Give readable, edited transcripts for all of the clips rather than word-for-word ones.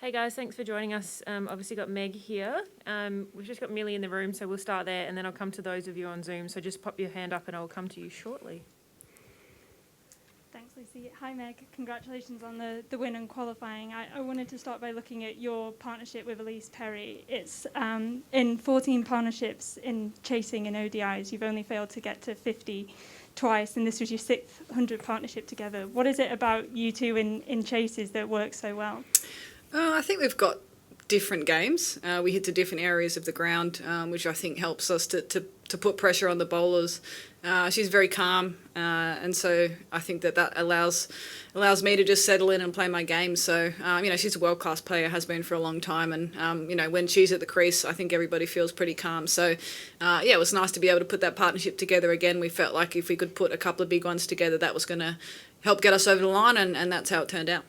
Hey guys, thanks for joining us. Obviously got Meg here. We've just got Millie in the room, so we'll start there and then I'll come to those of you on Zoom. So just pop your hand up and I'll come to you shortly. Thanks, Lucy. Hi, Meg. Congratulations on the win and qualifying. I wanted to start by looking at your partnership with Elise Perry. It's in 14 partnerships in chasing in ODIs. You've only failed to get to 50 twice, and this was your 600 partnership together. What is it about you two in chases that works so well? I think we've got different games. We hit to different areas of the ground, which I think helps us to put pressure on the bowlers. She's very calm, and so I think that allows me to just settle in and play my game. So, she's a world-class player, has been for a long time, and, when she's at the crease, I think everybody feels pretty calm. So, it was nice to be able to put that partnership together again. We felt like if we could put a couple of big ones together, that was going to help get us over the line, and that's how it turned out.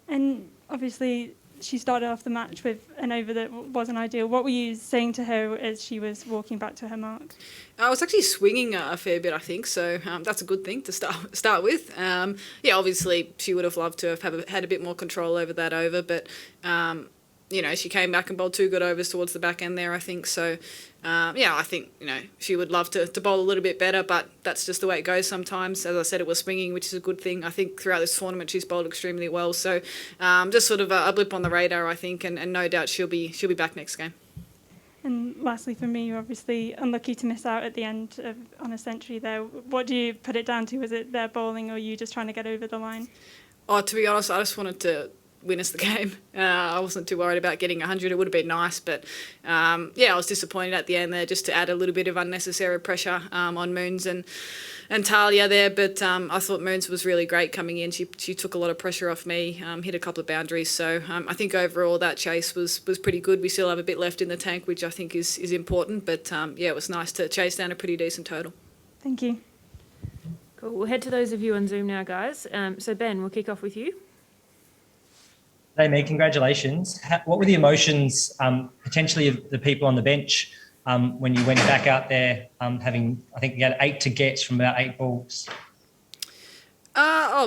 And obviously, she started off the match with an over that wasn't ideal. What were you saying to her as she was walking back to her mark? I was actually swinging a fair bit, I think, so that's a good thing to start with. Obviously she would have loved to have had a bit more control over that over, but she came back and bowled two good overs towards the back end there, I think. So, I think, she would love to bowl a little bit better, but that's just the way it goes sometimes. As I said, it was swinging, which is a good thing. I think throughout this tournament she's bowled extremely well. So, just sort of a blip on the radar, I think, and no doubt she'll be back next game. And lastly, for me, you're obviously unlucky to miss out at the end on a century there. What do you put it down to? Was it their bowling, or you just trying to get over the line? Oh, to be honest, I just wanted to win us the game. I wasn't too worried about getting 100. It would have been nice, but I was disappointed at the end there, just to add a little bit of unnecessary pressure on Moons and Tahlia there. But I thought Moons was really great coming in. She took a lot of pressure off me, hit a couple of boundaries. So I think overall that chase was pretty good. We still have a bit left in the tank, which I think is important. But it was nice to chase down a pretty decent total. Thank you. Cool. We'll head to those of you on Zoom now, guys. So Ben, we'll kick off with you. Hey, Meg, congratulations. What were the emotions potentially of the people on the bench when you went back out there having, I think you had 8 to get from about 8 balls?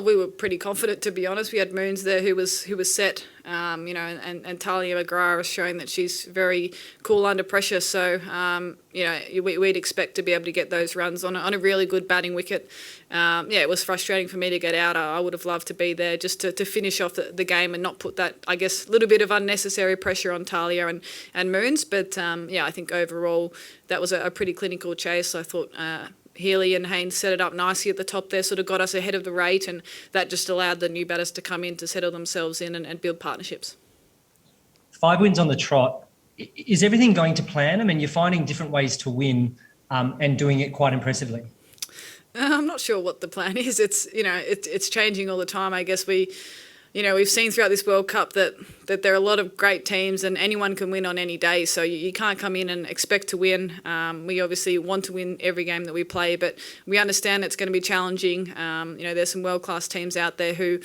We were pretty confident, to be honest. We had Moons there who was set, and Tahlia McGrath has shown that she's very cool under pressure. So, we'd expect to be able to get those runs on a really good batting wicket. It was frustrating for me to get out. I would have loved to be there just to finish off the game and not put that, I guess, little bit of unnecessary pressure on Tahlia and Moons. But, I think overall that was a pretty clinical chase. I thought Healy and Haynes set it up nicely at the top there, sort of got us ahead of the rate, and that just allowed the new batters to come in to settle themselves in and build partnerships. 5 wins on the trot. Is everything going to plan? I mean, you're finding different ways to win and doing it quite impressively. I'm not sure what the plan is. It's changing all the time. I guess we've seen throughout this World Cup that there are a lot of great teams and anyone can win on any day. So you can't come in and expect to win. We obviously want to win every game that we play, but we understand it's going to be challenging. There's some world-class teams out there who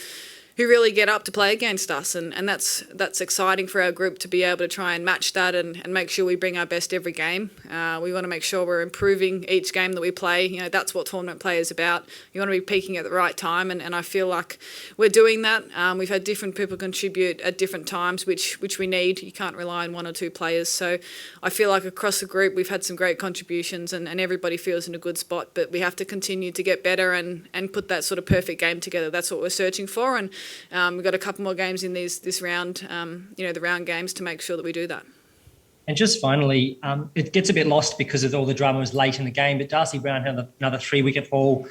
really get up to play against us, and that's exciting for our group to be able to try and match that and make sure we bring our best every game. We want to make sure we're improving each game that we play. That's what tournament play is about. You want to be peaking at the right time, and I feel like we're doing that. We've had different people contribute at different times, which we need. You can't rely on one or two players. So I feel like across the group we've had some great contributions, and everybody feels in a good spot, but we have to continue to get better and put that sort of perfect game together. That's what we're searching for, and we've got a couple more games in this round, the round games, to make sure that we do that. And just finally, it gets a bit lost because of all the drama was late in the game, but Darcy Brown had another 3-wicket haul,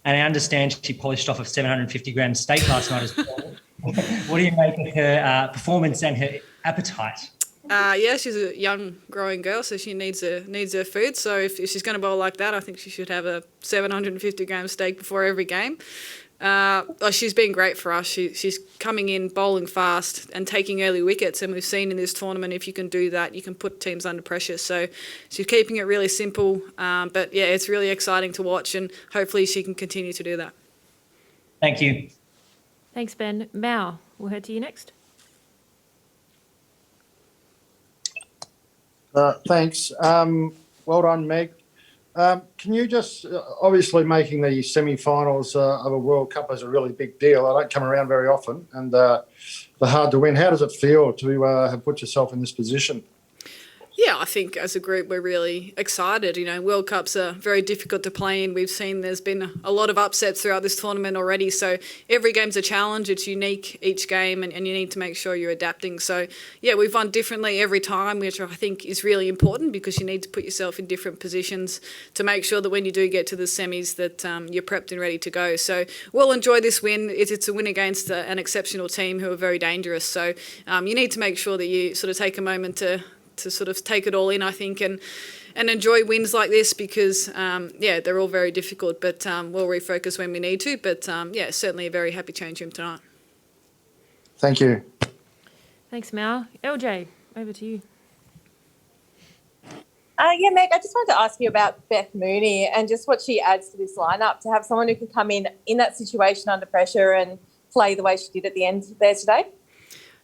and I understand she polished off a 750-gram steak last night as well. What do you make of her performance and her appetite? She's a young, growing girl, so she needs her food. So if she's going to bowl like that, I think she should have a 750-gram steak before every game. She's been great for us. She's coming in, bowling fast and taking early wickets, and we've seen in this tournament if you can do that, you can put teams under pressure. So she's keeping it really simple, but it's really exciting to watch, and hopefully she can continue to do that. Thank you. Thanks, Ben. Mao, we'll head to you next. Thanks. Well done, Meg. Can you just, obviously making the semi-finals of a World Cup is a really big deal. I don't come around very often, and they're hard to win. How does it feel to have put yourself in this position? Yeah, I think as a group we're really excited. You know, World Cups are very difficult to play in. We've seen there's been a lot of upsets throughout this tournament already. So every game's a challenge. It's unique each game, and you need to make sure you're adapting. So yeah, we've won differently every time, which I think is really important because you need to put yourself in different positions to make sure that when you do get to the semis that you're prepped and ready to go. So we'll enjoy this win. It's a win against an exceptional team who are very dangerous. So you need to make sure that you sort of take a moment to sort of take it all in, I think, and enjoy wins like this because, yeah, they're all very difficult, but we'll refocus when we need to. But, yeah, certainly a very happy change room tonight. Thank you. Thanks, Mal. LJ, over to you. Yeah, Meg, I just wanted to ask you about Beth Mooney and just what she adds to this lineup, to have someone who can come in that situation under pressure and play the way she did at the end there today.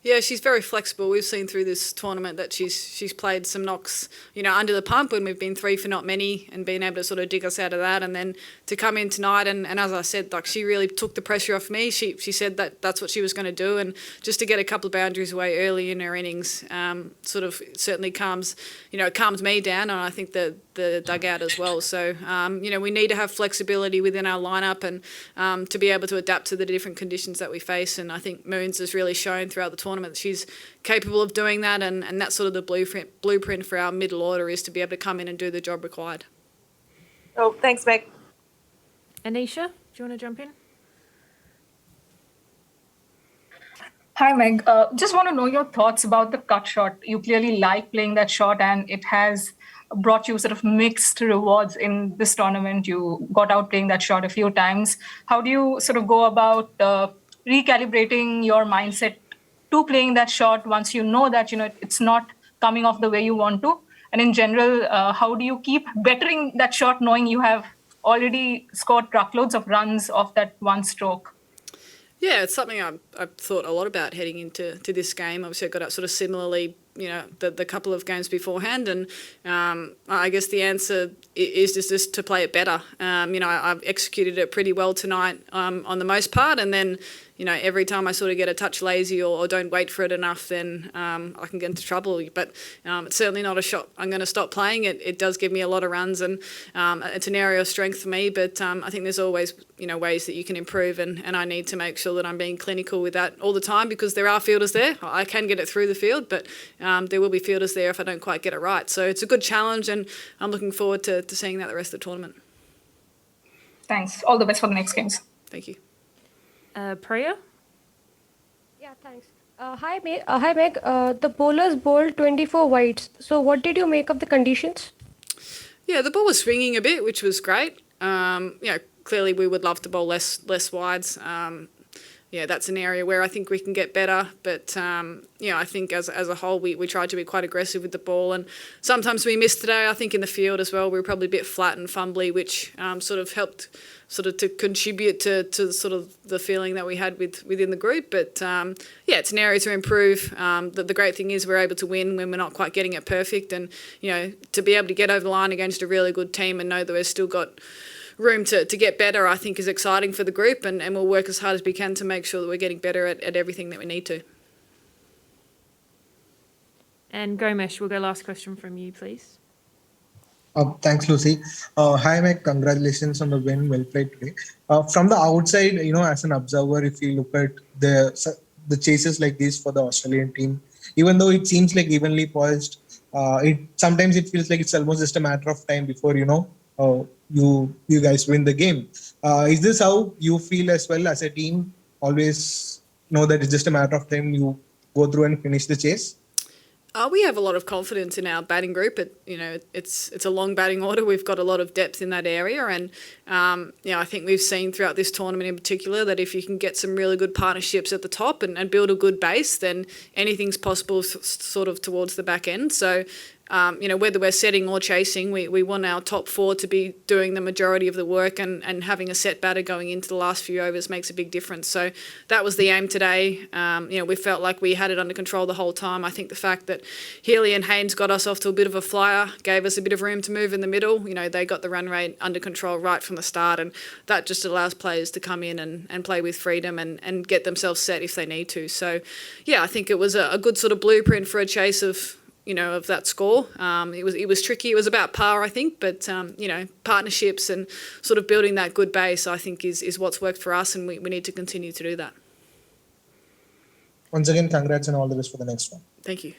Yeah, she's very flexible. We've seen through this tournament that she's played some knocks, you know, under the pump when we've been 3 for not many and been able to sort of dig us out of that. And then to come in tonight and as I said, like she really took the pressure off me. She said that that's what she was going to do, and just to get a couple of boundaries away early in her innings sort of certainly calms me down, and I think the dugout as well. So, you know, we need to have flexibility within our lineup and to be able to adapt to the different conditions that we face. And I think Moons has really shown throughout the tournament that she's capable of doing that, and that's sort of the blueprint for our middle order, is to be able to come in and do the job required. Oh, thanks, Meg. Anisha, do you want to jump in? Hi, Meg. Just want to know your thoughts about the cut shot. You clearly like playing that shot, and it has brought you sort of mixed rewards in this tournament. You got out playing that shot a few times. How do you sort of go about recalibrating your mindset to playing that shot once you know that, you know, it's not coming off the way you want to? And in general, how do you keep bettering that shot knowing you have already scored truckloads of runs off that one stroke? Yeah, it's something I've thought a lot about heading into this game. Obviously, I got out sort of similarly, you know, the couple of games beforehand, and I guess the answer is just to play it better. You know, I've executed it pretty well tonight on the most part, and then, you know, every time I sort of get a touch lazy or don't wait for it enough, then I can get into trouble. But it's certainly not a shot I'm going to stop playing. It does give me a lot of runs, and it's an area of strength for me. But I think there's always, you know, ways that you can improve, and I need to make sure that I'm being clinical with that all the time, because there are fielders there. I can get it through the field, but there will be fielders there if I don't quite get it right. So it's a good challenge, and I'm looking forward to seeing that the rest of the tournament. Thanks. All the best for the next games. Thank you. Priya? Yeah, thanks. Hi, Meg. The bowlers bowled 24 wides. So what did you make of the conditions? Yeah, the ball was swinging a bit, which was great. You know, clearly we would love to bowl less wides. Yeah, that's an area where I think we can get better. But, you know, I think as a whole, we tried to be quite aggressive with the ball. And sometimes we missed today. I think in the field as well, we were probably a bit flat and fumbly, which sort of helped sort of to contribute to sort of the feeling that we had within the group. But, yeah, it's an area to improve. The great thing is we're able to win when we're not quite getting it perfect. And, you know, to be able to get over the line against a really good team and know that we've still got room to get better, I think is exciting for the group, and we'll work as hard as we can to make sure that we're getting better at everything that we need to. And Gomesh, we'll go last question from you, please. Thanks, Lucy. Hi, Meg. Congratulations on the win. Well played today. From the outside, you know, as an observer, if you look at the chases like these for the Australian team, even though it seems like evenly poised, sometimes it feels like it's almost just a matter of time before, you know, you guys win the game. Is this how you feel as well as a team? Always know that it's just a matter of time you go through and finish the chase? We have a lot of confidence in our batting group. It's a long batting order. We've got a lot of depth in that area, and you know, I think we've seen throughout this tournament in particular that if you can get some really good partnerships at the top and build a good base, then anything's possible sort of towards the back end. So whether we're setting or chasing, we want our top 4 to be doing the majority of the work, and having a set batter going into the last few overs makes a big difference. So that was the aim today. We felt like we had it under control the whole time. I think the fact that Healy and Haynes got us off to a bit of a flyer gave us a bit of room to move in the middle. They got the run rate under control right from the start, and that just allows players to come in and play with freedom and get themselves set if they need to. So, yeah, I think it was a good sort of blueprint for a chase of that score. It was tricky. It was about par, I think, but partnerships and sort of building that good base, I think, is what's worked for us, and we need to continue to do that. Once again, congrats and all the best for the next one. Thank you.